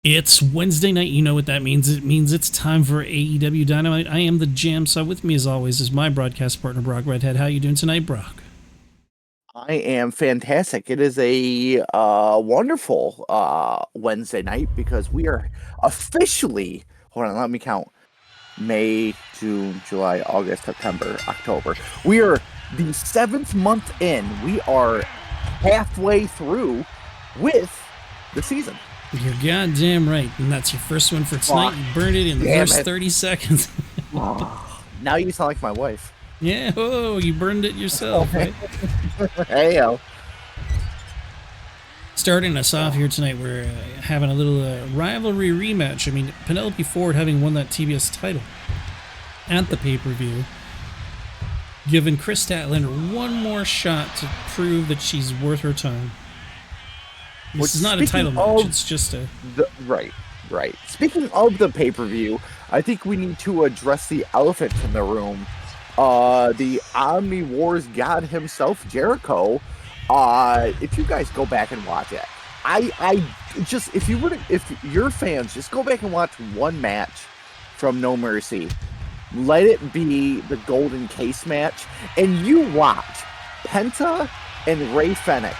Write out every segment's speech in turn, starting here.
It's Wednesday night. You know what that means. It means it's time for AEW Dynamite. I am the JamSaw. With me, as always, is my broadcast partner, Brock Redhead. How you doing tonight, Brock? I am fantastic. It is a wonderful Wednesday night because we are officially, hold on, let me count. May, June, July, August, September, October. We are the 7th month in. We are halfway through with the season. You're goddamn right. And that's your first one for tonight. You burned it in the first 30 seconds. Now you sound like my wife. Yeah, oh, you burned it yourself, right? Hey, yo. Starting us off here tonight, we're having a little rivalry rematch. I mean, Penelope Ford having won that TBS title at the pay-per-view, giving Kris Statlander one more shot to prove that she's worth her time. This is not a title match, it's just a... Right. Speaking of the pay-per-view, I think we need to address the elephant in the room. The Omni Wars god himself, Jericho. If you guys go back and watch it, I just, if you're fans, just go back and watch one match from No Mercy. Let it be the Golden Case match, and you watch Penta and Rey Fenix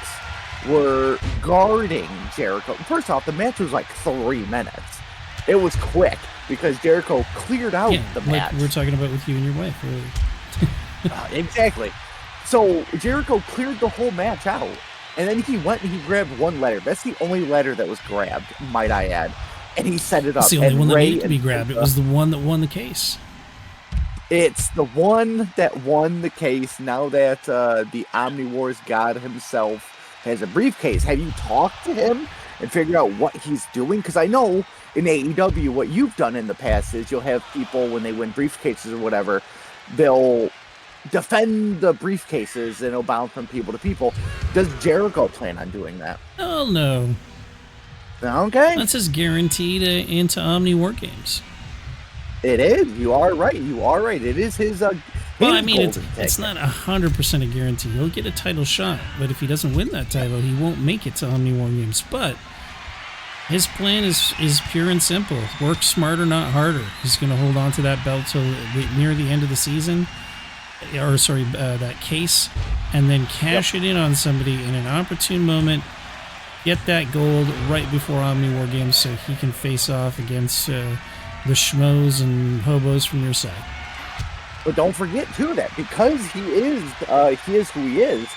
were guarding Jericho. First off, the match was like 3 minutes. It was quick because Jericho cleared out the match. Like we're talking about with you and your wife, really. Exactly. So Jericho cleared the whole match out, and then he went and he grabbed one letter. That's the only letter that was grabbed, might I add. And he set it up. It's the only one that needed to be grabbed. It was the one that won the case. It's the one that won the case. Now that the Omni Wars god himself has a briefcase, have you talked to him and figured out what he's doing? Because I know in AEW, what you've done in the past is you'll have people, when they win briefcases or whatever, they'll defend the briefcases and it'll bounce from people to people. Does Jericho plan on doing that? Oh, no. Okay. That's his guaranteed into Omni War Games. It is. You are right. It is his... well, I mean, it's not 100% a guarantee. He'll get a title shot, but if he doesn't win that title, he won't make it to Omni War Games. But his plan is pure and simple. Work smarter, not harder. He's going to hold on to that belt till near the end of the season, or sorry, that case, and then cash it in on somebody in an opportune moment. Get that gold right before Omni War Games so he can face off against the schmoes and hobos from your side. But don't forget too that because he is who he is.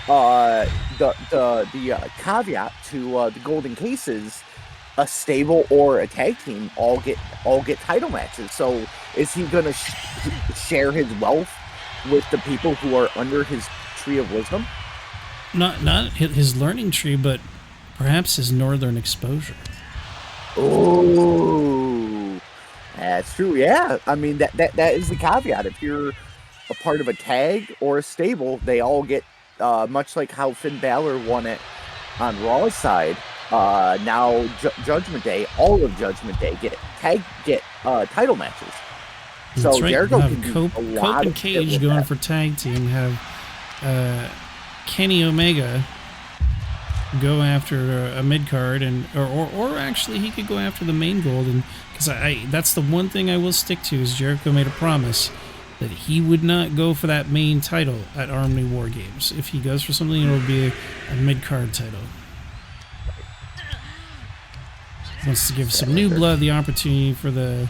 The caveat to the Golden Cases, a stable or a tag team all get title matches. So is he going to share his wealth with the people who are under his tree of wisdom? Not his learning tree, but perhaps his northern exposure. Oh, that's true. Yeah, I mean that is the caveat. If you're a part of a tag or a stable, they all get much like how Finn Balor won it on Raw's side. Now Judgment Day, all of Judgment Day get title matches. That's so right. Jericho have can Cope and Cage going that. For tag team. Have Kenny Omega go after a mid card, and or actually he could go after the main gold, and because that's the one thing I will stick to is Jericho made a promise that he would not go for that main title at Omni War Games. If he goes for something, it'll be a mid card title. He wants to give some new blood the opportunity for the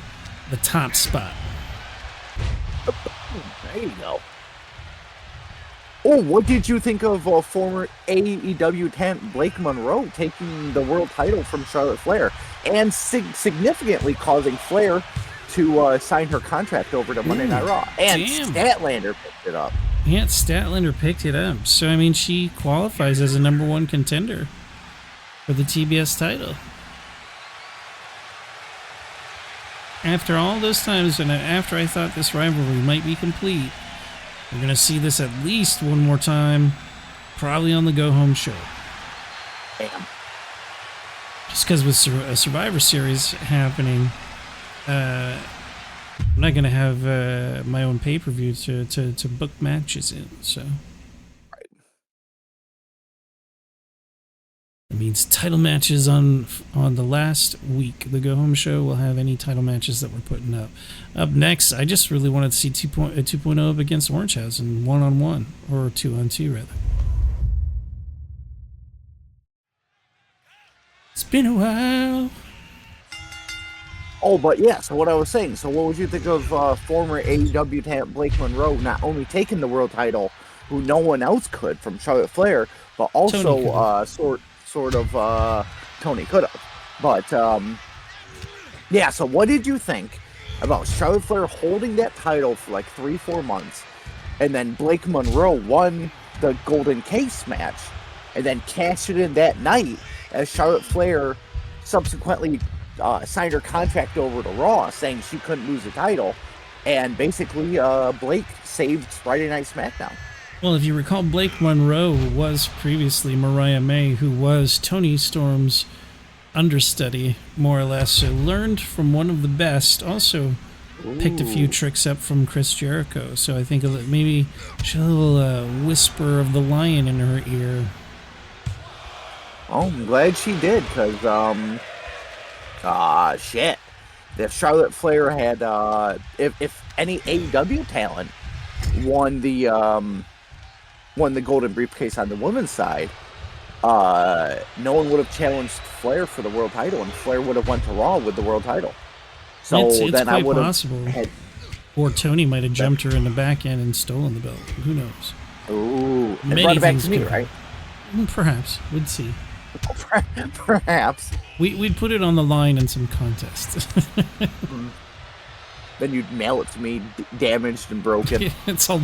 top spot. There you go. Oh, what did you think of former AEW talent Blake Monroe taking the world title from Charlotte Flair and significantly causing Flair to sign her contract over to Monday Night Raw? And Statlander picked it up. Yeah, Statlander picked it up. So, I mean, she qualifies as a #1 contender for the TBS title. After all those times, and after I thought this rivalry might be complete, we're going to see this at least one more time, probably on the Go Home show. Damn. Just because with a Survivor Series happening, I'm not going to have my own pay-per-view to book matches in, so. Right. It means title matches on the last week. The Go Home Show will have any title matches that we're putting up. Up next, I just really wanted to see 2.0 up against Orangehausen, 1-on-1, or 2-on-2 rather. It's been a while. Oh, but yeah, so what I was saying, so what would you think of former AEW talent Blake Monroe not only taking the world title, who no one else could, from Charlotte Flair, but also sort of Tony could have. But yeah, so what did you think about Charlotte Flair holding that title for like 3-4 months, and then Blake Monroe won the Golden Case match, and then cashed it in that night as Charlotte Flair subsequently signed her contract over to Raw, saying she couldn't lose the title, and basically Blake saved Friday Night SmackDown. Well, if you recall, Blake Monroe was previously Mariah May, who was Tony Storm's understudy, more or less. So learned from one of the best. Also picked a few tricks up from Chris Jericho. So I think maybe she had a little whisper of the lion in her ear. Oh, I'm glad she did, because shit. If Charlotte Flair had if any AEW talent won the golden briefcase on the women's side, no one would have challenged Flair for the world title, and Flair would have went to Raw with the world title. So it's then quite I would possible. Or Tony might have jumped her in the back end and stolen the belt. Who knows? Ooh, and Many brought it back things to me, could right? Perhaps. We'd see. Perhaps. We'd put it on the line in some contest. Then you'd mail it to me, damaged and broken. It's all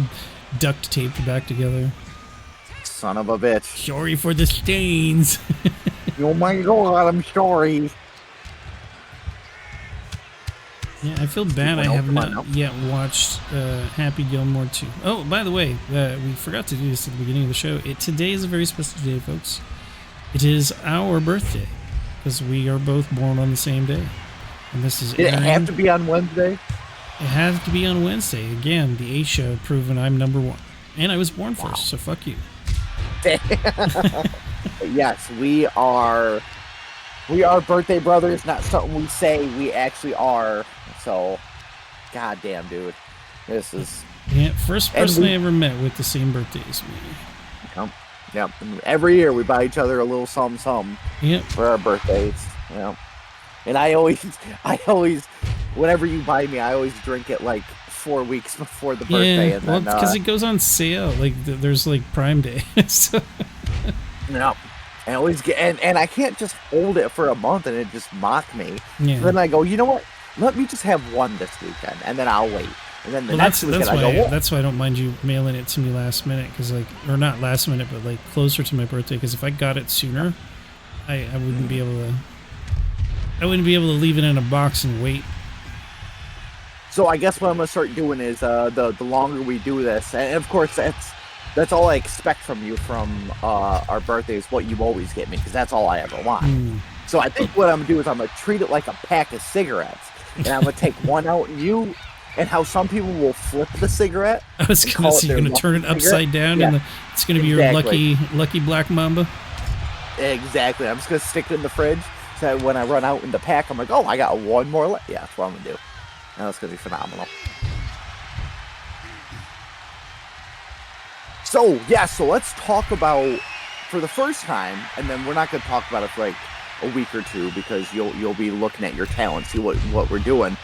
duct taped back together. Son of a bitch. Sorry for the stains. Oh my god, I'm sorry. Yeah, I feel bad I have not yet watched Happy Gilmore 2. Oh, by the way, we forgot to do this at the beginning of the show. Today is a very special day, folks. It is our birthday, because we are both born on the same day. And this is Did it have to be on Wednesday? It has to be on Wednesday. Again, the A Show proving I'm number one. And I was born first, so fuck you. Yes, we are birthday brothers, not something we say, we actually are. So, goddamn, dude. This is... Yeah, first person I ever met with the same birthday as me. Yep. Every year we buy each other a little something for our birthdays. Yep. And I always, whenever you buy me, I always drink it like 4 weeks before the birthday. Yeah, well, because it goes on sale. Like, there's like Prime Day. So. No. I always get, and I can't just hold it for a month and it just mock me. Yeah. Then I go, you know what? Let me just have one this weekend, and then I'll wait. And then the next weekend I go, that's why I don't mind you mailing it to me last minute, because or not last minute, but like closer to my birthday. Because if I got it sooner, I wouldn't be able to. I wouldn't be able to leave it in a box and wait. So I guess what I'm gonna start doing is the longer we do this, and of course that's all I expect from you from our birthdays. What you always get me, because that's all I ever want. So I think what I'm gonna do is I'm gonna treat it like a pack of cigarettes, and I'm gonna take one out, and how some people will flip the cigarette. I was gonna say you're gonna turn it upside down, and it's gonna be your lucky black mamba. Exactly. I'm just gonna stick it in the fridge, so that when I run out in the pack, I'm like, oh, I got one more left. Yeah, that's what I'm gonna do. And that's gonna be phenomenal. So let's talk about, for the first time, and then we're not gonna talk about it for like a week or two, because you'll be looking at your talent, see what we're doing.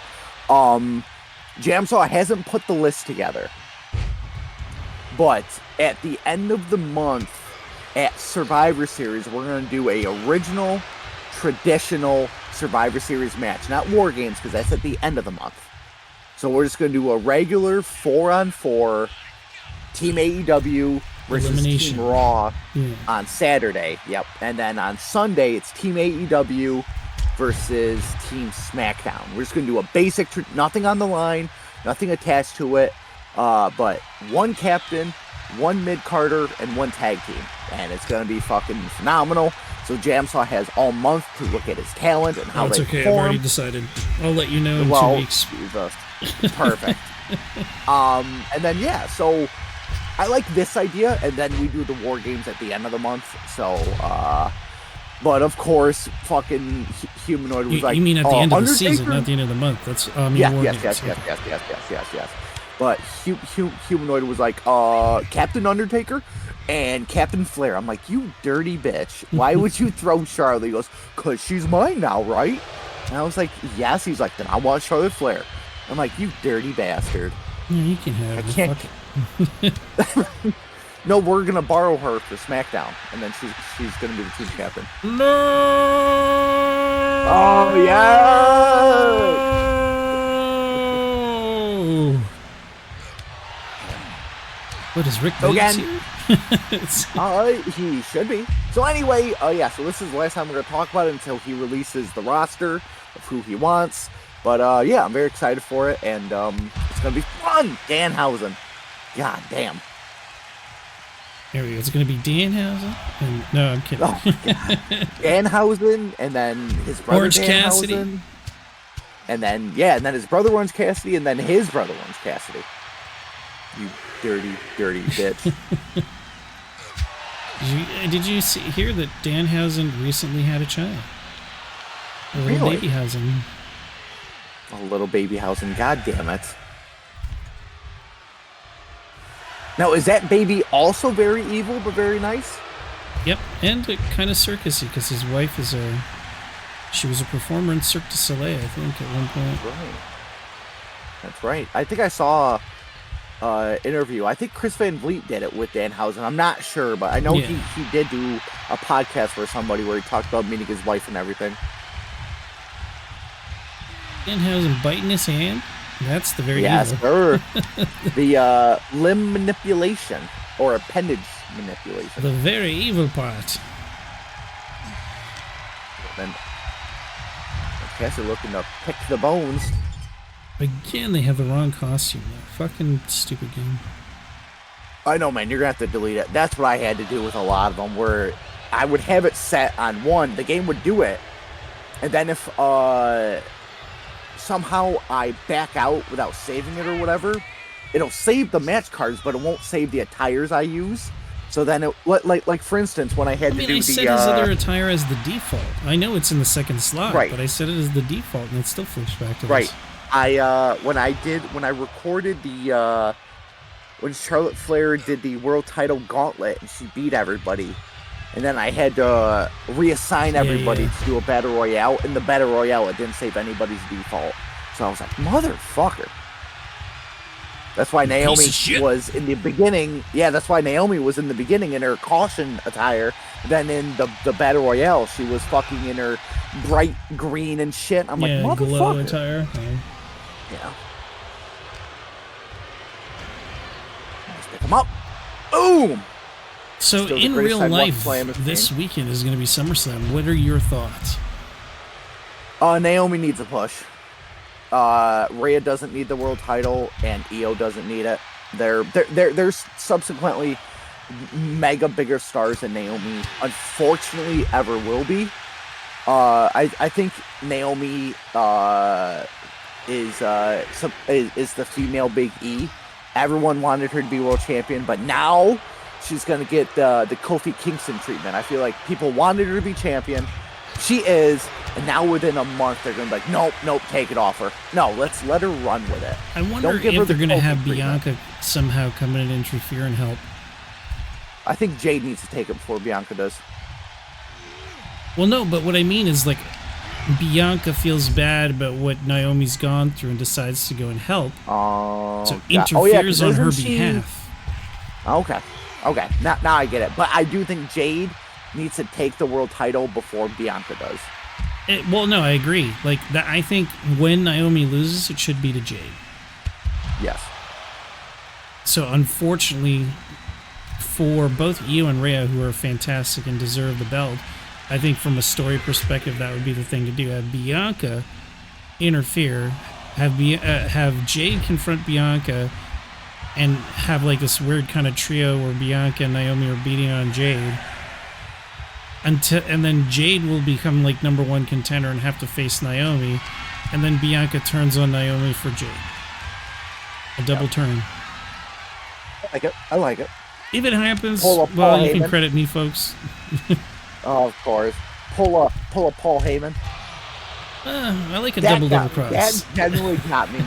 JamSaw hasn't put the list together, but at the end of the month at Survivor Series, we're going to do a original, traditional Survivor Series match, not War Games, because that's at the end of the month. So we're just going to do a regular 4-on-4 Team AEW versus Team Raw on Saturday. Yep, and then on Sunday it's Team AEW versus Team SmackDown. We're just going to do a basic, nothing on the line, nothing attached to it, but one captain, one mid-carder, and one tag team. And it's going to be fucking phenomenal. So JamSaw has all month to look at his talent and how they perform. I've already decided. I'll let you know in 2 weeks. Perfect. And then, so I like this idea, and then we do the War Games at the end of the month. So, But of course, fucking Humanoid was like, you mean at the end of the Undertaker? season, not the end of the month? That's Yes. But Humanoid was like, Captain Undertaker and Captain Flair. I'm like, you dirty bitch. Why would you throw Charlotte? He goes, cause she's mine now, right? And I was like, yes. He's like, then I want Charlotte Flair. I'm like, you dirty bastard. Yeah, you can have it. I can't. No, we're gonna borrow her for SmackDown, and then she's gonna be the team captain. No. Oh yeah. What is Rick Bates here? He should be. So anyway, yeah. So this is the last time we're gonna talk about it until he releases the roster of who he wants. But yeah, I'm very excited for it, and it's gonna be fun. Danhausen. God damn. There we go. It's going to be Danhausen. And, no, I'm kidding. Oh, Danhausen, and then his brother Orange Danhausen, Cassidy. And then his brother Orange Cassidy, and then his brother Orange Cassidy. You dirty, dirty bitch. Did you hear that Danhausen recently had a child? A little Really? babyhausen. A little babyhausen. God damn it. Now, is that baby also very evil but very nice? Yep, and kind of circusy because his wife is she was a performer in Cirque du Soleil, I think, at one point. That's right. I think I saw interview. I think Chris Van Vliet did it with Danhausen. I'm not sure, but I know he did do a podcast for somebody where he talked about meeting his wife and everything. Danhausen biting his hand? That's the very yes, evil. sir. The limb manipulation or appendage manipulation. The very evil part. Then Cassie looking to pick the bones. Again, they have the wrong costume. Fucking stupid game. I know, man. You're gonna have to delete it. That's what I had to do with a lot of them, where I would have it set on one. The game would do it, and then if somehow I back out without saving it or whatever, it'll save the match cards, but it won't save the attires I use. So then it, like for instance, when I had to do I set his other attire as the default. I know it's in the second slot, but I set it as the default, and it still flips back to this. When I recorded the when Charlotte Flair did the world title gauntlet and she beat everybody, and then I had to reassign everybody to do a battle royale. In the battle royale, it didn't save anybody's default, so I was like, motherfucker. That's why Naomi was in the beginning. Yeah, that's why Naomi was in the beginning in her caution attire. Then in the battle royale, she was fucking in her bright green and shit. I'm like, motherfucker. Glow attire. Yeah. Let's pick them up. Boom. So in real life, this weekend is going to be SummerSlam. What are your thoughts? Naomi needs a push. Rhea doesn't need the world title, and Io doesn't need it. They're subsequently mega bigger stars than Naomi, unfortunately, ever will be. I think Naomi is the female Big E. Everyone wanted her to be world champion, but now she's gonna get the Kofi Kingston treatment. I feel like people wanted her to be champion. She is, and now within a month they're gonna be like, nope, take it off her. No, let's let her run with it. I wonder if they're gonna have Bianca somehow come in and interfere and help. I think Jade needs to take it before Bianca does. Well, no, but what I mean is, like, Bianca feels bad about what Naomi's gone through and decides to go and help. So interferes on her behalf. Okay. Now I get it. But I do think Jade needs to take the world title before Bianca does. Well, no, I agree. Like that, I think when Naomi loses, it should be to Jade. Yes. So unfortunately, for both Io and Rhea, who are fantastic and deserve the belt, I think from a story perspective, that would be the thing to do. Have Bianca interfere, have Jade confront Bianca, and have like this weird kind of trio where Bianca and Naomi are beating on Jade. And then Jade will become like #1 contender and have to face Naomi, and then Bianca turns on Naomi for Jade. A double turn. I like it. If it happens, well, you can credit me, folks. Oh, of course. pull a Paul Heyman. I like a double cross. That genuinely got me,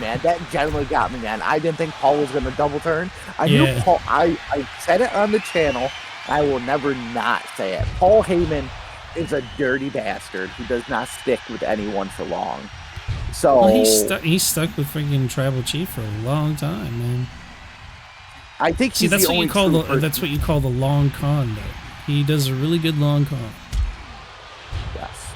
man. I didn't think Paul was going to double turn. I knew Paul. I said it on the channel. I will never not say it. Paul Heyman is a dirty bastard who does not stick with anyone for long. So he's stuck with freaking Tribal Chief for a long time, man. I think that's what you call the long con, though. He does a really good long con. Yes.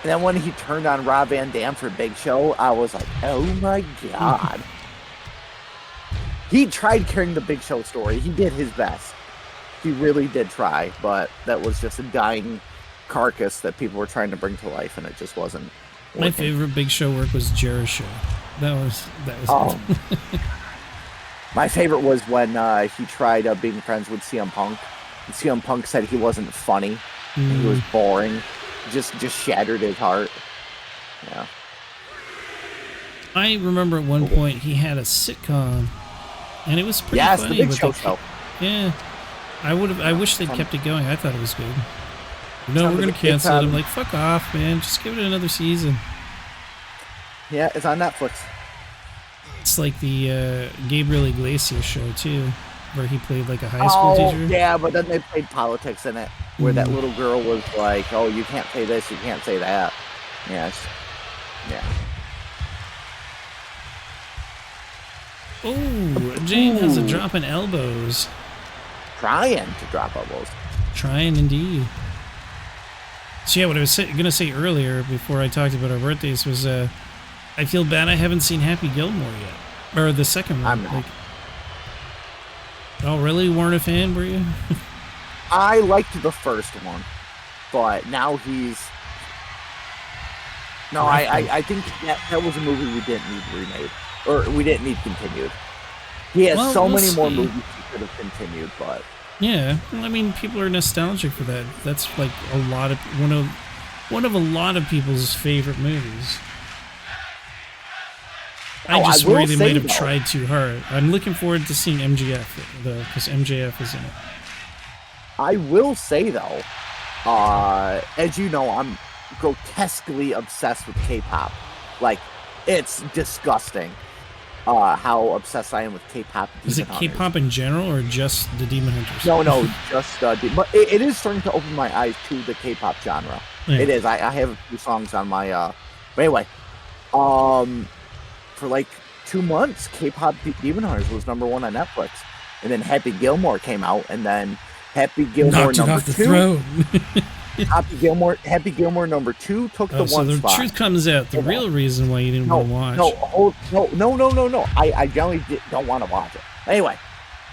And then when he turned on Rob Van Dam for Big Show, I was like, oh my God. He tried carrying the Big Show story. He did his best. He really did try, but that was just a dying carcass that people were trying to bring to life, and it just wasn't working. My favorite Big Show work was Jericho. That was good. My favorite was when he tried being friends with CM Punk. And CM Punk said he wasn't funny. And he was boring. Just shattered his heart. Yeah. I remember at one point he had a sitcom, and it was pretty funny. The Big Show show. Yeah. I wish they'd kept it going. I thought it was good. No, we're going to cancel it. I'm like, fuck off, man. Just give it another season. Yeah, it's on Netflix. It's like the Gabriel Iglesias show, too, where he played like a high school teacher. Yeah, but then they played politics in it, where that little girl was like, oh, you can't say this, you can't say that. Yes. Yeah. Oh, Jane has a drop in elbows. Trying to drop elbows. Trying indeed. So yeah, what I was going to say earlier before I talked about our birthdays was I feel bad I haven't seen Happy Gilmore yet. Or the second one. I'm not. Like, oh, really? Weren't a fan, were you? I liked the first one, but now he's... No, I think that was a movie we didn't need remade. Or we didn't need continued. He has so many more movies he could have continued, but... Yeah, I mean, people are nostalgic for that. That's like a lot of one of a lot of people's favorite movies. I just worry they might have tried too hard. I'm looking forward to seeing MJF though, because MJF is in it. I will say though, as you know, I'm grotesquely obsessed with K-pop. Like, it's disgusting. How obsessed I am with K-pop. Is it K-pop in general or just the Demon Hunters? No, just but it is starting to open my eyes to the K-pop genre. Yeah. It is. I have a few songs on my. But anyway, for like 2 months, K-pop Demon Hunters was #1 on Netflix, and then Happy Gilmore came out, and then Happy Gilmore knocked it off the throne. Happy Gilmore #2 took the one so the spot. Truth comes out. The real reason why you didn't want to watch. No. I generally don't want to watch it. Anyway,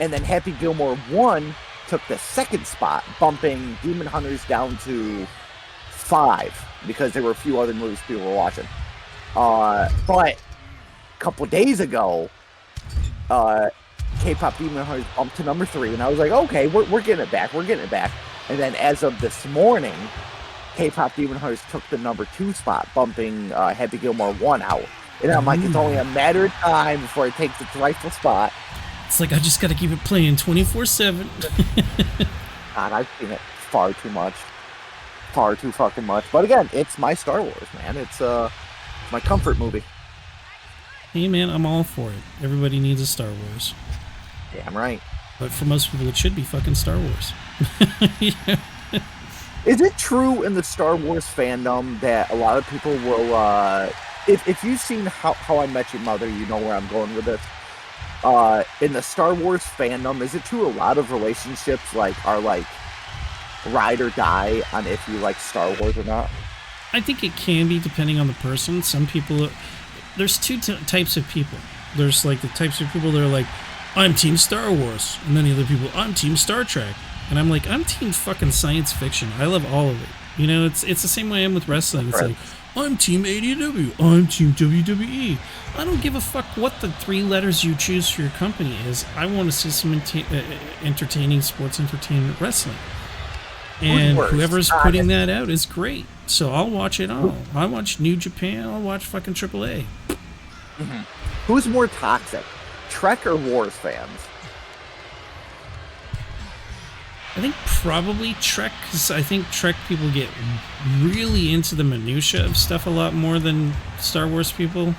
and then Happy Gilmore 1 took the second spot, bumping Demon Hunters down to 5 because there were a few other movies people were watching. But a couple days ago, K-pop Demon Hunters bumped to #3, and I was like, okay, we're getting it back. And then as of this morning, K-pop Demon Hunters took the #2 spot, bumping Happy Gilmore 1 out. And I'm like, it's only a matter of time before it takes its rightful spot. It's like, I just got to keep it playing 24/7. God, I've seen it far too much. Far too fucking much. But again, it's my Star Wars, man. It's my comfort movie. Hey, man, I'm all for it. Everybody needs a Star Wars. Damn right. But for most people, it should be fucking Star Wars. Yeah. Is it true in the Star Wars fandom that a lot of people will, if you've seen How I Met Your Mother, you know where I'm going with this. In the Star Wars fandom, is it true a lot of relationships are ride or die on if you like Star Wars or not? I think it can be depending on the person. Some people, there's two types of people. There's like the types of people that are like, I'm Team Star Wars, and then the other people, I'm Team Star Trek, and I'm like, I'm Team fucking science fiction. I love all of it. You know, it's the same way I am with wrestling. It's like, I'm Team AEW, I'm Team WWE. I don't give a fuck what the 3 letters you choose for your company is. I want to see some entertaining sports entertainment wrestling. And whoever's putting that out is great. So I'll watch it all. I'll watch New Japan, I'll watch fucking AAA. Mm-hmm. Who's more toxic? Trek or Wars fans? I think probably Trek, because I think Trek people get really into the minutia of stuff a lot more than Star Wars people.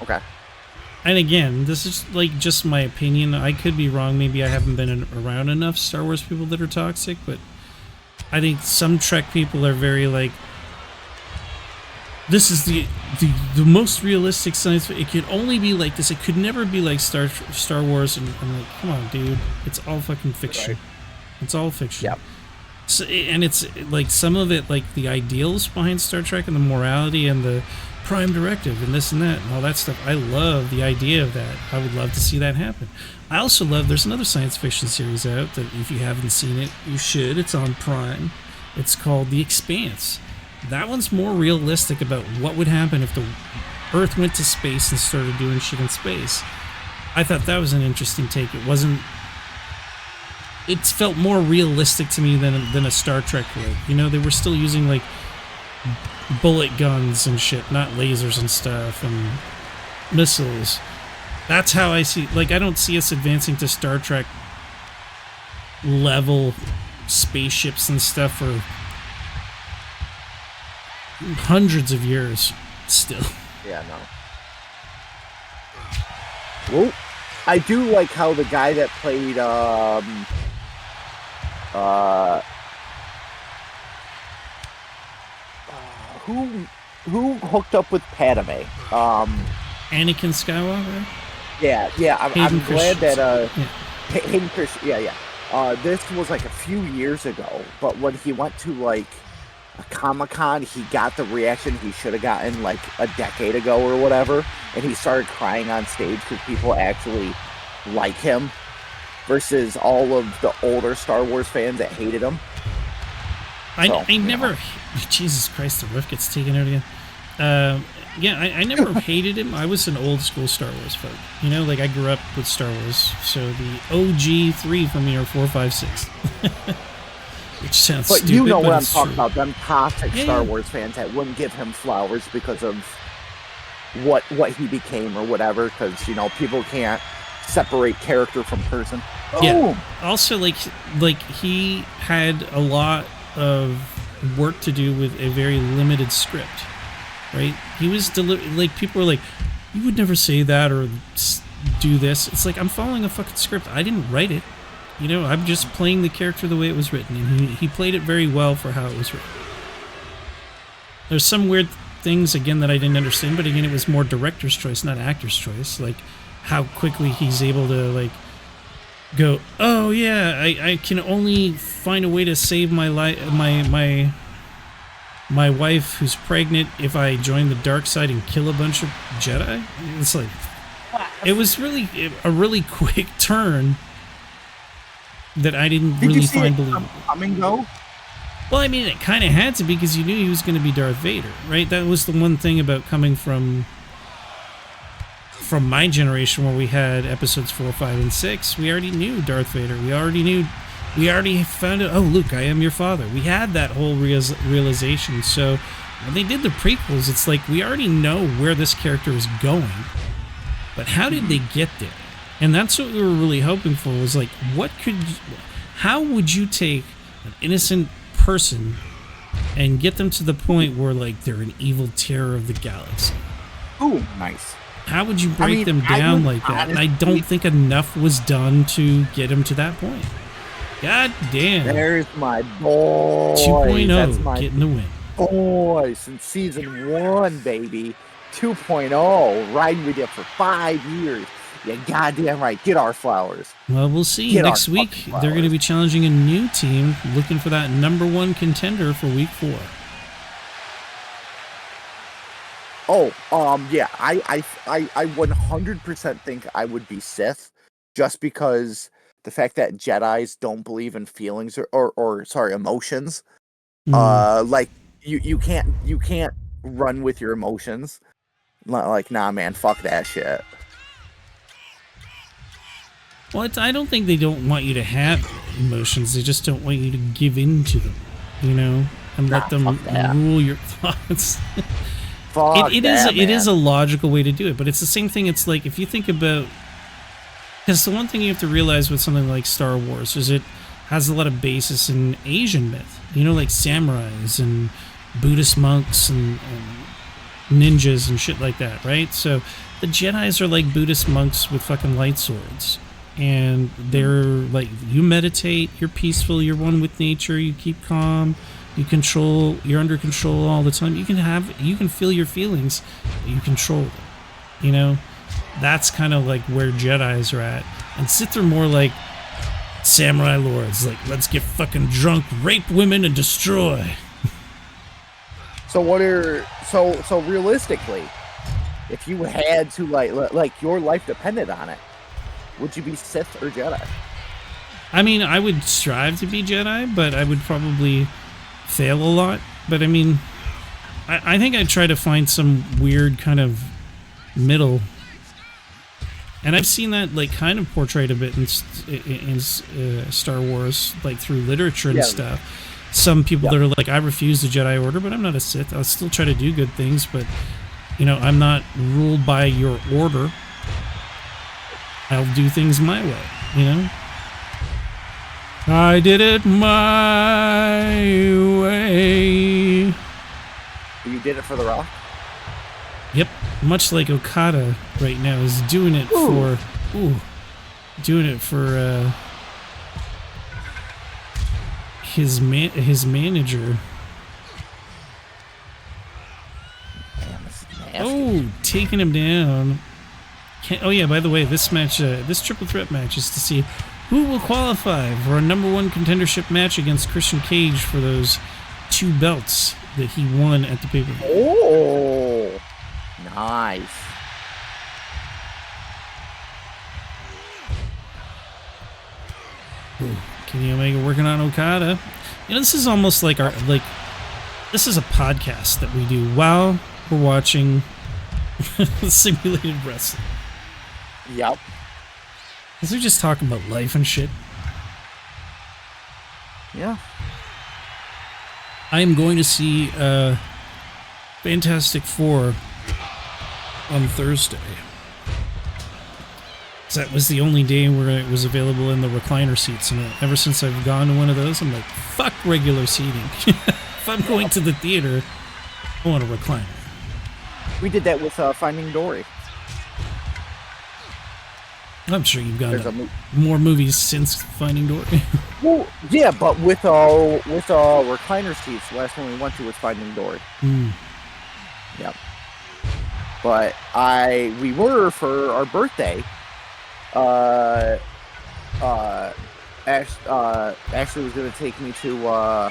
Okay. And again, this is like just my opinion. I could be wrong. Maybe I haven't been around enough Star Wars people that are toxic, but I think some Trek people are very like, this is the most realistic science. It could only be like this. It could never be like Star Wars. And I'm like, come on, dude. It's all fucking fiction. Right. It's all fiction. Yep. So, and it's like some of it, like the ideals behind Star Trek and the morality and the prime directive and this and that and all that stuff. I love the idea of that. I would love to see that happen. I also love, there's another science fiction series out that if you haven't seen it, you should. It's on Prime. It's called The Expanse. That one's more realistic about what would happen if the Earth went to space and started doing shit in space. I thought that was an interesting take. It felt more realistic to me than a Star Trek would. You know, they were still using like bullet guns and shit, not lasers and stuff and missiles. That's how I see. Like, I don't see us advancing to Star Trek level spaceships and stuff for hundreds of years still. Yeah, no. Well, I do like how the guy that played who hooked up with Padme? Anakin Skywalker? Yeah. I'm glad that Hayden Kris. Yeah. This was like a few years ago, but when he went to like a Comic-Con, he got the reaction he should have gotten like a decade ago or whatever, and he started crying on stage because people actually like him versus all of the older Star Wars fans that hated him. I never... Jesus Christ, the riff gets taken out again. I never hated him. I was an old school Star Wars folk. You know, like I grew up with Star Wars. So the OG 3 for me are 4, 5, 6. Which sounds stupid, you know but what I'm it's talking true. about. Them toxic Star Wars fans that wouldn't give him flowers because of what he became or whatever. Because, you know, people can't separate character from person. Yeah. Also, like he had a lot of work to do with a very limited script, right? He was like, people were like, you would never say that or do this. It's like, I'm following a fucking script. I didn't write it. You know, I'm just playing the character the way it was written, and he played it very well for how it was written. There's some weird things, again, that I didn't understand, but again, it was more director's choice, not actor's choice. Like, how quickly he's able to, like, go, oh, yeah, I can only find a way to save my my wife who's pregnant if I join the dark side and kill a bunch of Jedi. It's like, it was really a really quick turn that I didn't really find believable. Coming though? Well, I mean, it kind of had to be because you knew he was going to be Darth Vader, right? That was the one thing about coming from my generation where we had episodes 4, 5, and 6. We already knew Darth Vader. We already found out, oh, Luke, I am your father. We had that whole realization. So when they did the prequels, it's like we already know where this character is going. But how did they get there? And that's what we were really hoping for, was like, how would you take an innocent person and get them to the point where, like, they're an evil terror of the galaxy? Ooh, nice. How would you break them down like that? And I don't think enough was done to get him to that point. God damn. There's my boy. 2.0 getting the win. Boy, since season 1, baby. 2.0, riding with you for 5 years. Yeah, goddamn right. Get our flowers. Well, we'll see. Next week, they're going to be challenging a new team, looking for that #1 contender for week 4. Oh, yeah. I 100% think I would be Sith, just because the fact that Jedis don't believe in feelings or emotions. Like you can't run with your emotions. Like, nah, man, fuck that shit. Well, I don't think they don't want you to have emotions. They just don't want you to give in to them, you know, and let them rule your thoughts. It is a logical way to do it, but it's the same thing. It's like, if you think about, because the one thing you have to realize with something like Star Wars is has a lot of basis in Asian myth. You know, like samurais and Buddhist monks and ninjas and shit like that, right? So the Jedis are like Buddhist monks with fucking light swords. And they're like, you meditate, you're peaceful, you're one with nature, you keep calm, you're under control all the time. You can feel your feelings, but you control them. You know? That's kind of like where Jedis are at. And Sith are more like samurai lords, like, let's get fucking drunk, rape women, and destroy. So so realistically, if you had to like your life depended on it, would you be Sith or Jedi? I mean, I would strive to be Jedi, but I would probably fail a lot. But I mean, I think I'd try to find some weird kind of middle. And I've seen that like kind of portrayed a bit in Star Wars, like through literature and stuff. Some people that are like, I refuse the Jedi Order, but I'm not a Sith. I'll still try to do good things, but you know, I'm not ruled by your order. I'll do things my way, you know? I did it my way. You did it for The Rock? Yep, much like Okada right now is doing it for his manager. Oh, taking him down. Oh yeah, by the way, this match, this triple threat match is to see who will qualify for a #1 contendership match against Christian Cage for those 2 belts that he won at the pay-per-view. Oh, nice. Ooh, Kenny Omega working on Okada. You know, this is almost like this is a podcast that we do while we're watching simulated wrestling. Yep. Because we're just talking about life and shit. Yeah. I am going to see Fantastic Four on Thursday. That was the only day where it was available in the recliner seats, and ever since I've gone to one of those, I'm like, fuck regular seating. If I'm going to the theater, I want a recliner. We did that with Finding Dory. I'm sure you've gone to more movies since Finding Dory. Well, yeah, but with recliner seats, the last one we went to was Finding Dory. Yep. But we were for our birthday. Ashley was going to take me to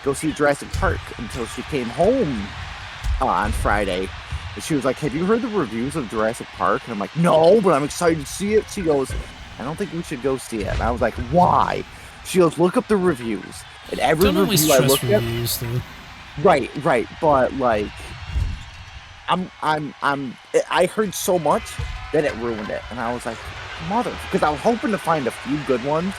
go see Jurassic Park until she came home on Friday. And she was like, have you heard the reviews of Jurassic Park? And I'm like, no, but I'm excited to see it. She goes, I don't think we should go see it. And I was like, why? She goes, look up the reviews. And every review I looked at, right, but like, I heard so much that it ruined it. And I was like, because I was hoping to find a few good ones,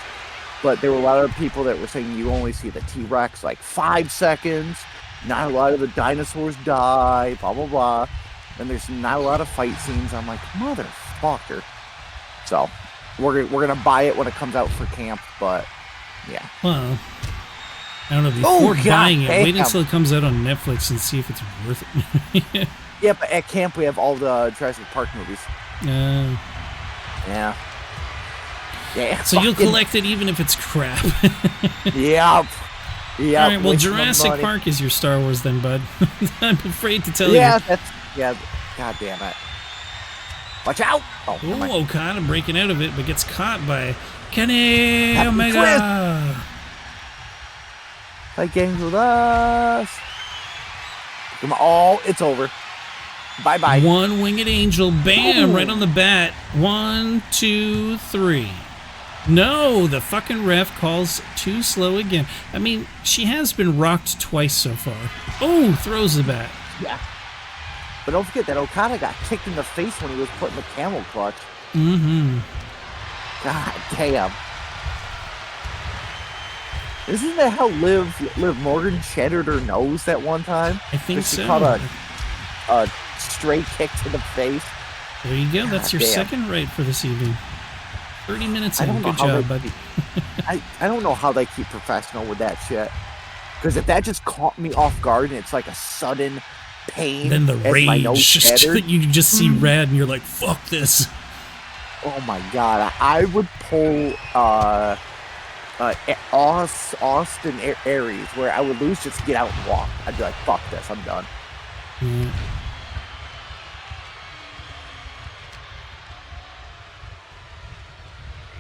but there were a lot of people that were saying you only see the T-Rex like 5 seconds, not a lot of the dinosaurs die, blah, blah, blah. And there's not a lot of fight scenes. I'm like, motherfucker. So, we're going to buy it when it comes out for camp, but, yeah. Well, I don't know, before buying it, wait until it comes out on Netflix and see if it's worth it. Yeah, but at camp we have all the Jurassic Park movies. Yeah. So you'll collect it even if it's crap. Yep. All right, well, Jurassic Park is your Star Wars then, bud. I'm afraid to tell you. Yeah, god damn it. Watch out! Oh, Okada breaking out of it, but gets caught by Kenny Omega. Play games with us. Come on. Oh, it's over. Bye-bye. One winged angel. Bam! Right on the bat. 1, 2, 3. No, the fucking ref calls too slow again. I mean, she has been rocked twice so far. Oh, throws the bat. Yeah. But don't forget that Okada got kicked in the face when he was put in the camel clutch. Mm-hmm. God damn. Isn't that how Liv Morgan shattered her nose that one time? I think so. She caught a straight kick to the face. There you go. That's your second right for this evening. 30 minutes I in. don't know Good how job, bud. I don't know how they keep professional with that shit. Because if that just caught me off guard and it's like a sudden pain, Then the as my nose rage, shattered, you just see red and you're like, fuck this. oh my god, I would pull Austin Aries, where I would lose, just get out and walk. I'd be like, fuck this, I'm done. Yeah.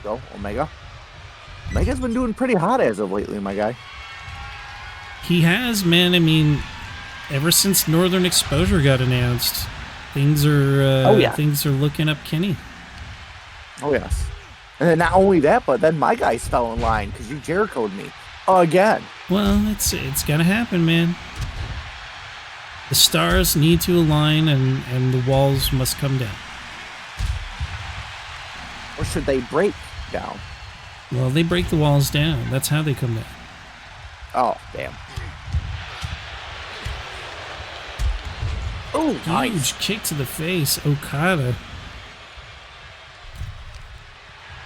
Go, Omega. Omega's been doing pretty hot as of lately, my guy. He has, man. I mean, ever since Northern Exposure got announced, things are things are looking up Kenny. Oh yes. And then not only that, but then my guys fell in line because you Jericho'd me again. Well, it's gotta happen, man. The stars need to align, and the walls must come down. Or should they break down? Well, they break the walls down. That's how they come down. Oh, damn. Oh, nice. Huge kick to the face, Okada.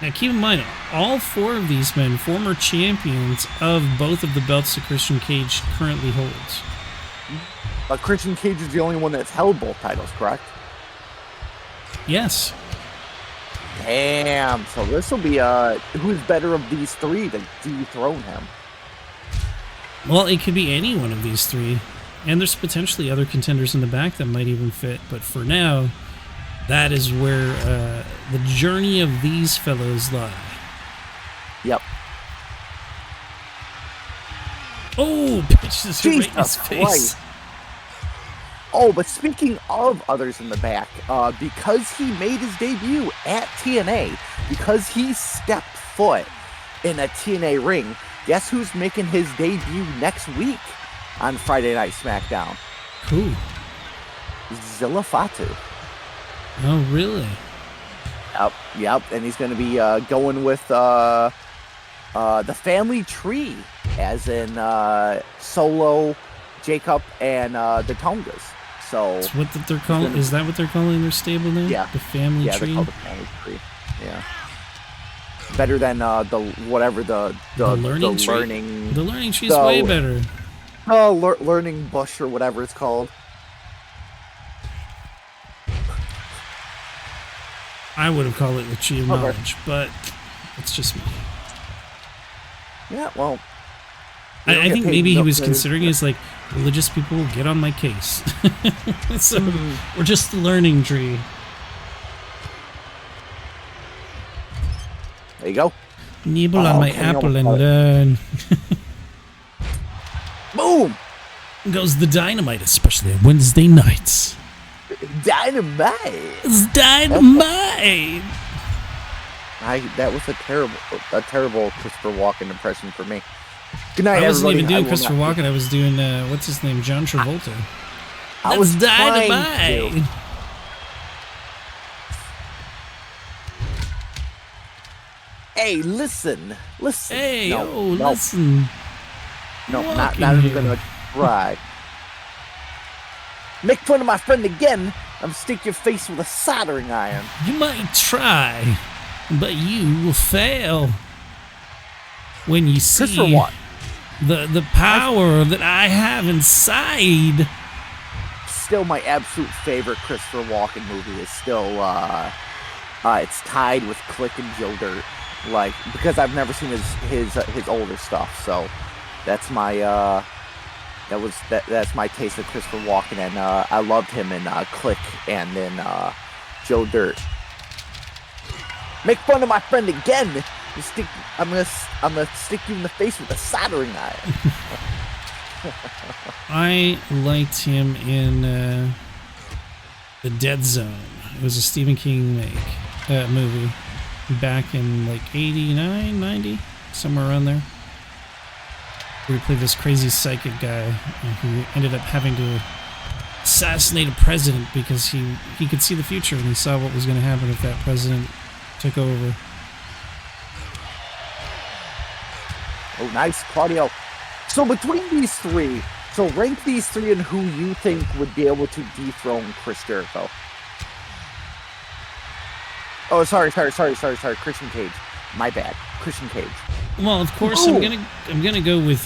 Now, keep in mind, all four of these men, former champions of both of the belts that Christian Cage currently holds. But Christian Cage is the only one that's held both titles, correct? Yes. Damn. So this will be who's better of these three to dethrone him? Well, it could be any one of these three. And there's potentially other contenders in the back that might even fit. But for now, that is where the journey of these fellows lie. Yep. Oh, pitches right in his face. Christ. Oh, but speaking of others in the back, because he made his debut at TNA, because he stepped foot in a TNA ring, guess who's making his debut next week on Friday Night SmackDown? Who? Zilla Fatu. Oh, really? Yep. And he's going to be going with the family tree, as in Solo, Jacob, and the Tongas. So that's what they're calling. Is that what they're calling their stable name? Yeah. The family tree. Yeah, they're called the family tree. Yeah. Better than the learning tree. The learning tree is way better. Learning bush or whatever it's called. I would have called it the tree of knowledge, but it's just me. Yeah, well. I think maybe he was considering is like, religious people will get on my case. So we're just the learning tree. There you go. Nibble on my apple and learn. Boom! Goes the dynamite, especially on Wednesday nights. Dynamite! It's dynamite! That was a terrible Christopher Walken impression for me. Good night, I wasn't everybody. even doing Christopher Walken. I was doing, what's his name? John Travolta. I was dynamite! Hey, listen. Hey, no. Listen. No, not even gonna try. Make fun of my friend again, I'm stick your face with a soldering iron. You might try, but you will fail when you see the power that I have inside. Still, my absolute favorite Christopher Walken movie is still it's tied with Click and Joe Dirt, like, because I've never seen his older stuff, so that's my that's my taste of Christopher Walken, and I loved him in Click and then Joe Dirt. Make fun of my friend again. I'm gonna stick you in the face with a soldering iron. I liked him in The Dead Zone. It was a Stephen King movie back in like 89, 90, somewhere around there. Where he played this crazy psychic guy who ended up having to assassinate a president because he could see the future and he saw what was going to happen if that president took over. Oh, nice, Claudio. So between these three, rank these three and who you think would be able to dethrone Chris Jericho. Oh, sorry. Christian Cage. My bad. Christian Cage. Well, of course, I'm gonna go with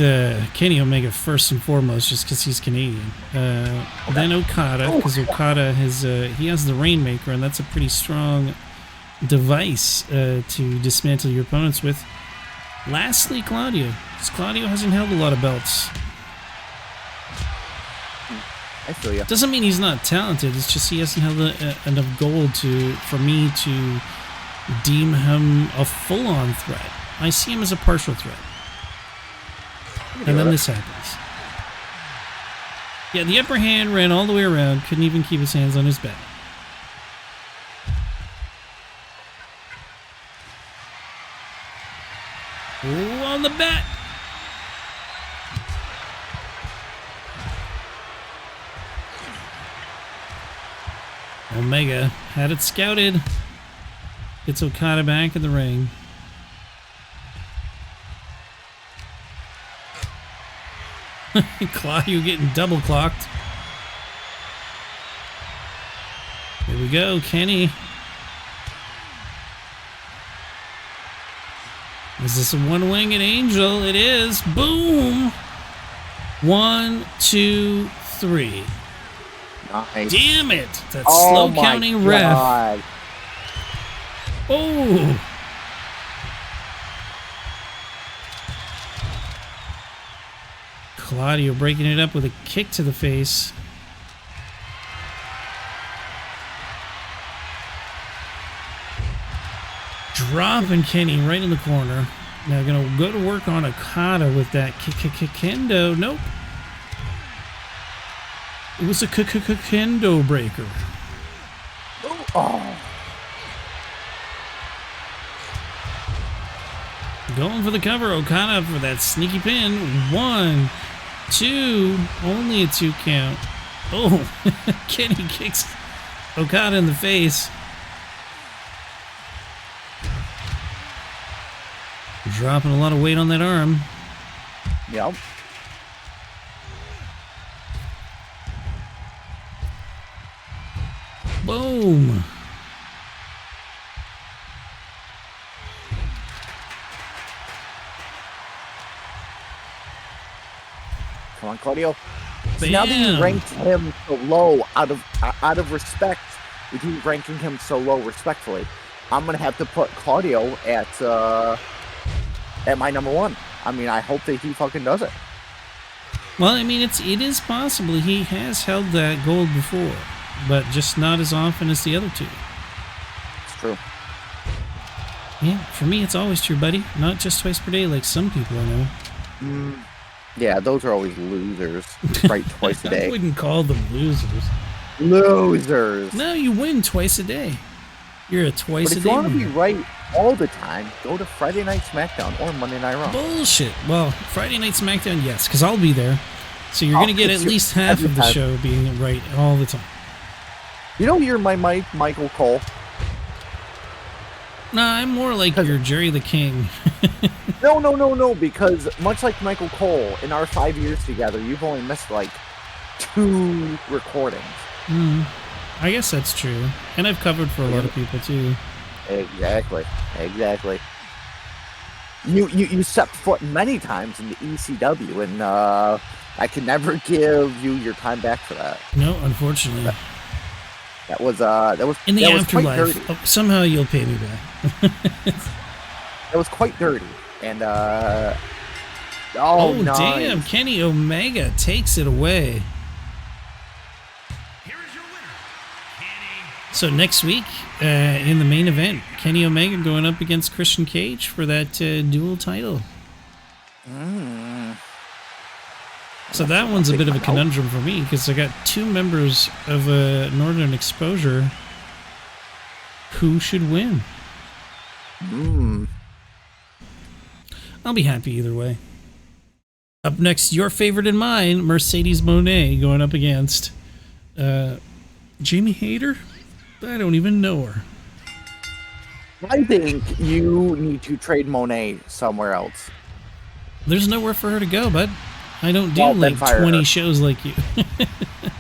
Kenny Omega first and foremost, just because he's Canadian. Then Okada, because Okada has he has the Rainmaker, and that's a pretty strong device to dismantle your opponents with. Lastly, Claudio, because Claudio hasn't held a lot of belts. I feel you. Doesn't mean he's not talented. It's just he hasn't held enough gold for me to deem him a full-on threat. I see him as a partial threat. And then this happens. Yeah, the upper hand ran all the way around, couldn't even keep his hands on his back. Oh, on the bat! Omega had it scouted. Gets Okada back in the ring. Claudio getting double clocked. Here we go, Kenny. Is this a one-winged angel? It is. Boom. 1, 2, 3. Nice. Damn it! That slow counting ref. Oh! Claudio breaking it up with a kick to the face. Dropping Kenny right in the corner. Now gonna go to work on Okada with that kendo. Nope. It was a kendo breaker. Oh. Going for the cover. Okada for that sneaky pin. 1, 2. Only a 2 count. Oh, Kenny kicks Okada in the face. Dropping a lot of weight on that arm. Yep. Boom. Come on, Claudio. So now that you ranked him so low, out of respect, with you ranking him so low respectfully, I'm gonna have to put Claudio at my number 1. I mean, I hope that he fucking does it. Well, I mean, it is possible. He has held that gold before, but just not as often as the other two. It's true. Yeah, for me, it's always true, buddy. Not just twice per day like some people I know. Yeah, those are always losers. Right, twice a day. I wouldn't call them losers. Losers. No, you win twice a day. You're a twice a day. But if you want to be right all the time, go to Friday Night SmackDown or Monday Night Raw. Bullshit. Well, Friday Night SmackDown, yes, because I'll be there. So you're going to get at least half of the show being right all the time. You know you're my Michael Cole. Nah, I'm more like your Jerry the King. No, because much like Michael Cole, in our 5 years together, you've only missed like 2 recordings. I guess that's true. And I've covered for a lot of people too. Exactly. You stepped foot many times in the ECW, and I can never give you your time back for that. No, unfortunately. That was in the that afterlife. Was quite dirty. Somehow you'll pay me back. It was quite dirty, and nice. Damn! Kenny Omega takes it away. Here is your winner, Kenny. So next week, in the main event, Kenny Omega going up against Christian Cage for that dual title. So that one's a bit of a conundrum for me, because I got 2 members of Northern Exposure. Who should win? I'll be happy either way. Up next, your favorite and mine, Mercedes Mone, going up against Jamie Hayter. I don't even know her. I think you need to trade Monet somewhere else. There's nowhere for her to go, bud. I don't do like 20 shows like you.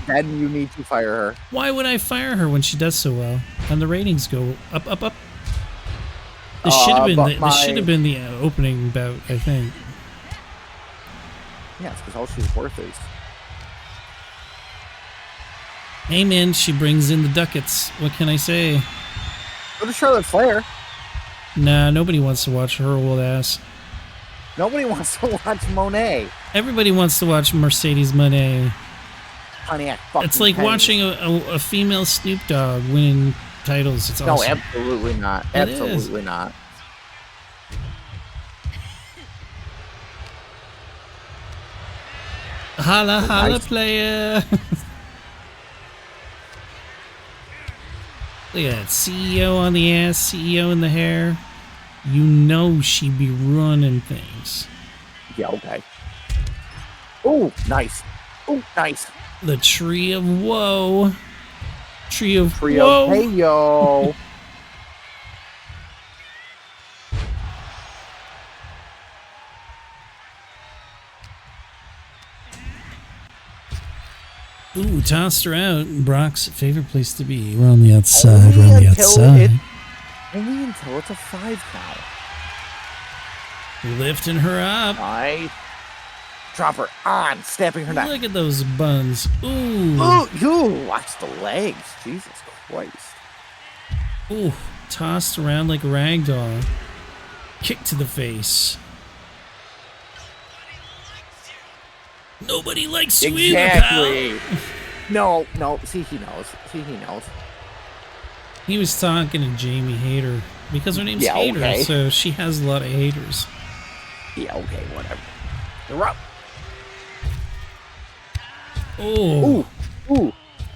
Then you need to fire her. Why would I fire her when she does so well? And the ratings go up, up, up. This should have been but this should have been the opening bout, I think. Yeah, it's because all she's worth is. Hey man, she brings in the ducats. What can I say? Go to Charlotte Flair. Nah, nobody wants to watch her old ass. Nobody wants to watch Monet. Everybody wants to watch Mercedes Moné. Pontiac fucking It's like Penny. watching a female Snoop Dogg winning titles. It's No, awesome. absolutely not. It Absolutely not. Holla, holla, Nice. player. Look at that. CEO on the ass, CEO in the hair. You know she be running things. Yeah, okay. Oh, nice. Oh, nice. The tree of woe. Tree of Trio. woe. Hey, yo. Ooh, tossed her out. Brock's favorite place to be. We're on the outside. We're on the outside. Only until it's a 5 now. Lifting her up. Nice. Drop her on, snapping her neck. Look at those buns. Ooh. Oh, you watch the legs. Jesus Christ. Ooh. Tossed around like a rag doll. Kick to the face. Nobody likes you either, pal. Exactly. No, no. See, he knows. See, he knows. He was talking to Jamie Hayter because her name's Yeah, Hayter, okay. so she has a lot of haters. Yeah, okay, whatever. You're up. Oh, Ooh, ooh.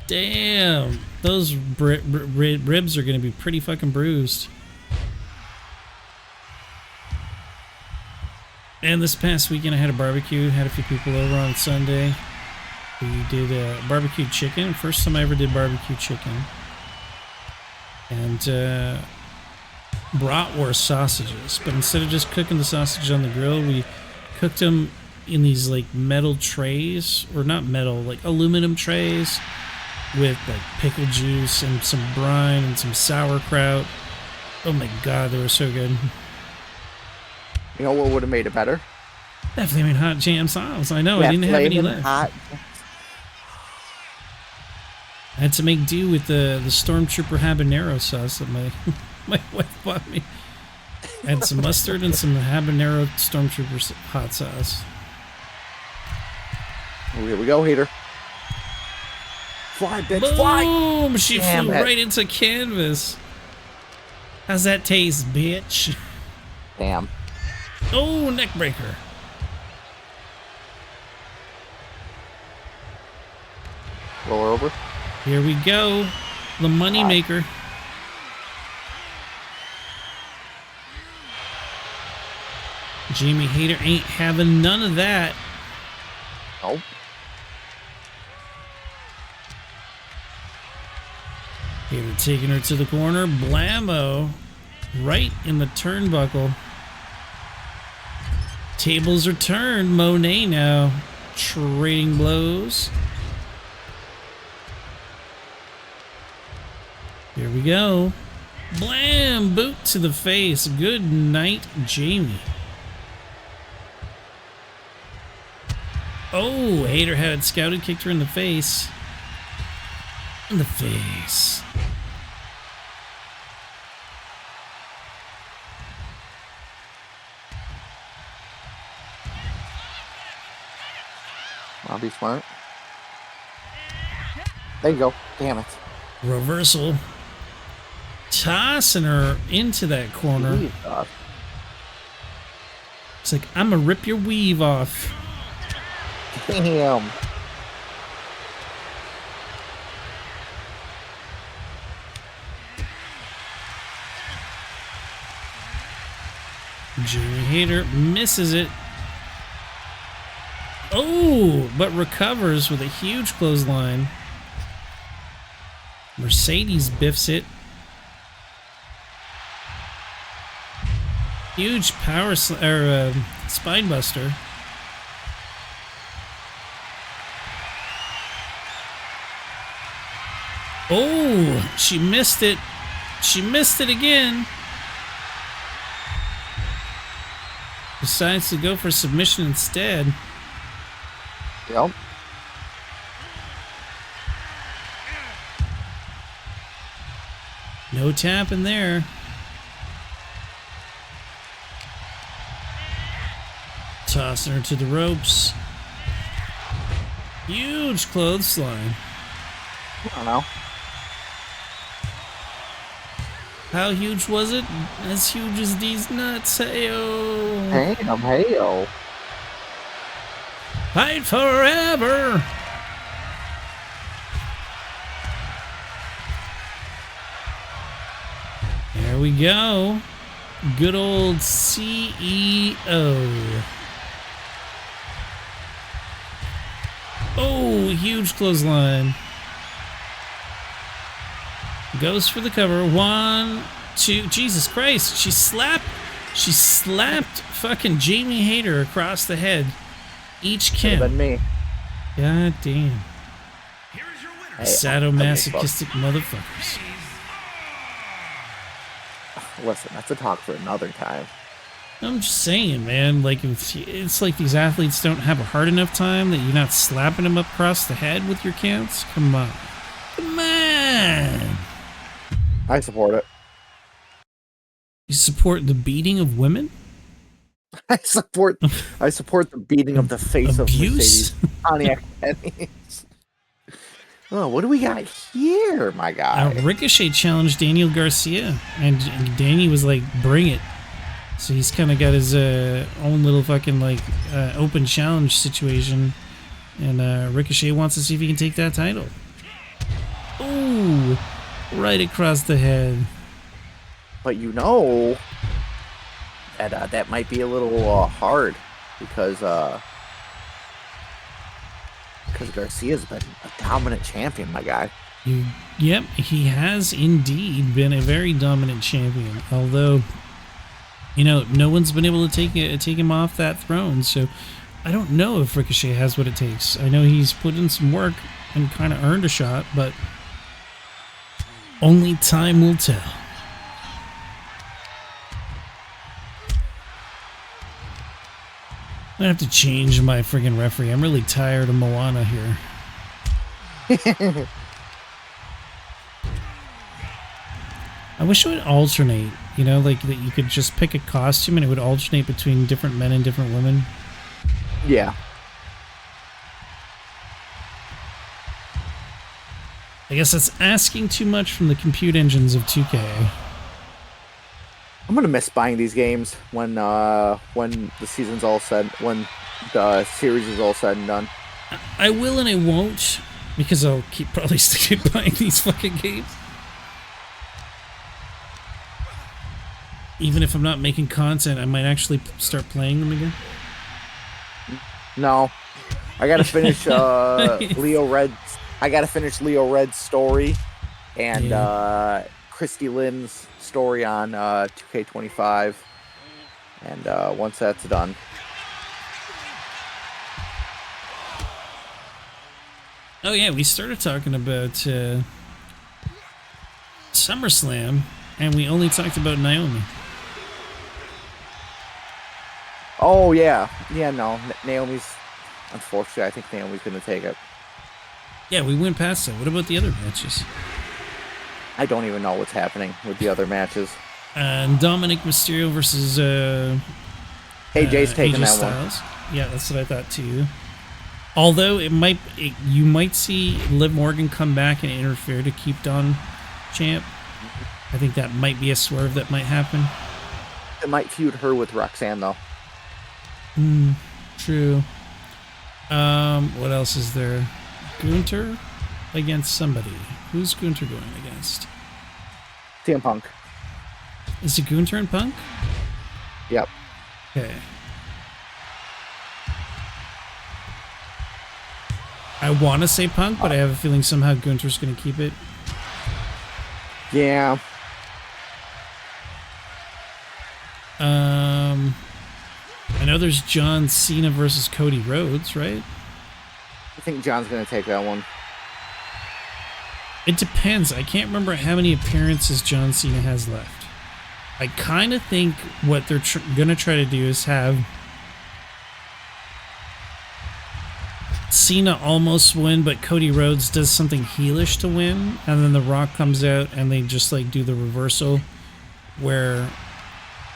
damn. Those ribs are going to be pretty fucking bruised. And this past weekend I had a barbecue, had a few people over on Sunday. We did barbecue chicken. First time I ever did barbecue chicken. And bratwurst sausages. But instead of just cooking the sausage on the grill, we cooked them in these like metal trays, or not metal, like aluminum trays with like pickle juice and some brine and some sauerkraut. Oh my god, they were so good. You know what would have made it better? That flaming hot jam sauce. I know, I didn't have any flaming left. hot. I had to make do with the Stormtrooper habanero sauce that my my wife bought me. I had some mustard and some habanero Stormtrooper hot sauce. Oh, here we go, Hayter. Fly, bitch, fly! Boom! She Damn flew it. right into canvas. How's that taste, bitch? Damn. Oh, neck breaker. Roll her over. Here we go. The money maker. Jamie Hayter ain't having none of that. Nope. Hayter taking her to the corner. Blammo. Right in the turnbuckle. Tables are turned. Monet now trading blows. Here we go. Blam! Boot to the face. Good night, Jamie. Oh, Hayter had it scouted, kicked her in the face. In the face. I'll be smart. There you go. Damn it. Reversal. Tossing her into that corner. Jesus. It's like, I'm gonna rip your weave off. Damn. Jamie Hayter misses it. Oh, but recovers with a huge clothesline. Mercedes biffs it. Huge power spine buster. Oh, she missed it. She missed it again. decides to go for submission instead. Yep. No tap in there. Tossing her to the ropes. Huge clothesline. I don't know. How huge was it? As huge as these nuts. Hey-o. Damn, hey-o. Fight forever. There we go. Good old CEO. Oh, huge clothesline. Goes for the cover. 1, 2. Jesus Christ. She slapped fucking Jamie Hayter across the head. Each count. Could've been me. God damn. Here is your winner. Hey, Sadomasochistic motherfuckers. Listen, that's a talk for another time. I'm just saying, man. Like, it's like these athletes don't have a hard enough time that you're not slapping them across the head with your counts. Come on. Come on. I support it. You support the beating of women? I support the beating of the face Abuse? of Mercedes Pontiac Pennies. Oh, what do we got here, my guy? Ricochet challenged Daniel Garcia, and Danny was like, bring it. So he's kind of got his own little fucking like open challenge situation, and Ricochet wants to see if he can take that title. Ooh, right across the head. But you know that that might be a little hard because Garcia's been a dominant champion, my guy. Yep, he has indeed been a very dominant champion. Although, you know, no one's been able to take him off that throne. So I don't know if Ricochet has what it takes. I know he's put in some work and kind of earned a shot, but only time will tell. I'm gonna have to change my friggin' referee. I'm really tired of Moana here. I wish it would alternate, you know, like that you could just pick a costume and it would alternate between different men and different women. Yeah. I guess that's asking too much from the compute engines of 2K. I'm gonna miss buying these games when the season's all said, when the series is all said and done. I will and I won't, because I'll probably keep buying these fucking games. Even if I'm not making content, I might actually start playing them again. No, I gotta finish Leo Red. I gotta finish Leo Red's story, and Christy Lynn's story on 2K25, and once that's done. Oh yeah, we started talking about SummerSlam, and we only talked about Naomi. Oh yeah, no, Naomi's. Unfortunately, I think Naomi's gonna take it. Yeah, we went past that. What about the other matches? I don't even know what's happening with the other matches. And Dominic Mysterio versus AJ's taking AJ that Styles. One. Yeah, that's what I thought too. Although you might see Liv Morgan come back and interfere to keep Dawn champ. I think that might be a swerve that might happen. It might feud her with Roxanne though. True. What else is there? Gunther against somebody. Who's Gunther going against? CM Punk. Is it Gunther and Punk? Yep. Okay. I want to say Punk, but I have a feeling somehow Gunther's going to keep it. Yeah. I know there's John Cena versus Cody Rhodes, right? I think John's going to take that one. It depends. I can't remember how many appearances John Cena has left. I kind of think what they're going to try to do is have Cena almost win, but Cody Rhodes does something heelish to win, and then The Rock comes out and they just like do the reversal where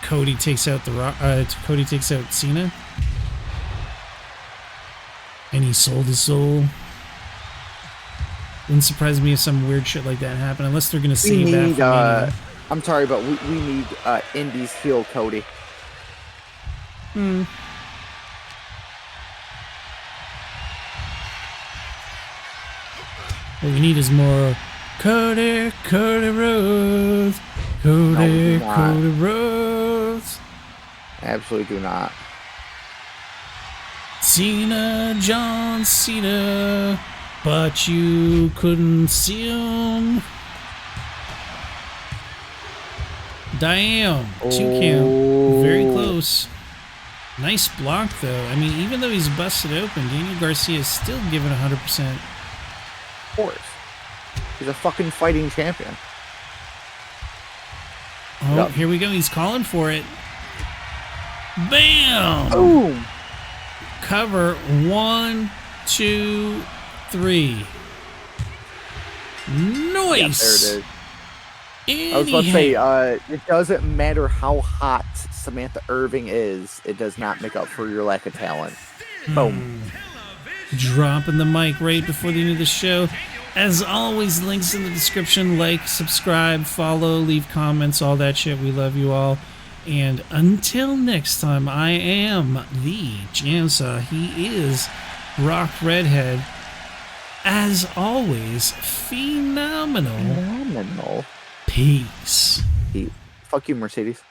Cody takes out Cody takes out Cena, and he sold his soul. Wouldn't surprise me if some weird shit like that happened, unless they're gonna save that for Mania. I'm sorry, but we need Indy's heel Cody. What we need is more Cody Rhodes. Cody Rhodes. Absolutely do not. Cena, John Cena, but you couldn't see him. Damn, 2 count. Very close. Nice block, though. I mean, even though he's busted open, Daniel Garcia is still giving 100%. Of course. He's a fucking fighting champion. Oh, Yep. Here we go. He's calling for it. Bam! Boom! Cover 1, 2, 3. Nice! Yep, there it is. Anyhow. I was about to say, it doesn't matter how hot Samantha Irving is, it does not make up for your lack of talent. Boom. Dropping the mic right before the end of the show. As always, links in the description. Like, subscribe, follow, leave comments, all that shit. We love you all. And until next time, I am the JamSaw. He is Rock Redhead. As always, phenomenal. Phenomenal. Peace. Fuck you, Mercedes.